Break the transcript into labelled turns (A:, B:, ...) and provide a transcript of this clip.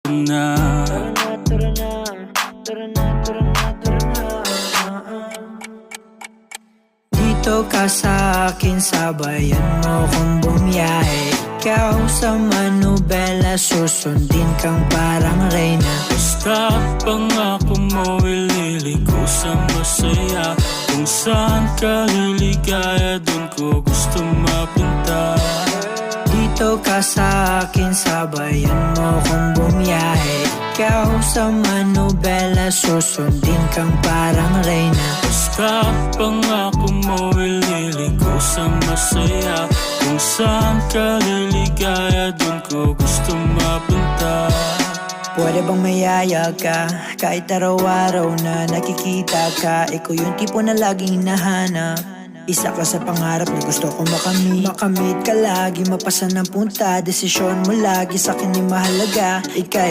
A: ka na.
B: Tara na, tara na, tara na, tara na, tara na. Dito ka sa akin, sabayan mo kung bumiyahe. Ikaw sa manubela, susundin kang parang reyna.
A: Basta pangako mo, ililiko sa masaya. Kung saan ka liligaya, dun ko gusto mapunta.
B: Dito ka sa akin, sabayan mo kung bumiyahe. Ikaw sa manubela, susundin kang parang reyna.
A: Basta pangako mo, ililiko sa masaya. Kung saan ka liligaya, dun ko gusto mapunta.
B: Pwede bang mayaya ka? Kahit araw-araw na nakikita ka, ikaw yung tipo na laging hinahanap. Isa ka sa pangarap na gusto ko makamit. Makamit ka lagi, mapasa ng punta. Desisyon mo lagi sa'kin ay mahalaga. Ika'y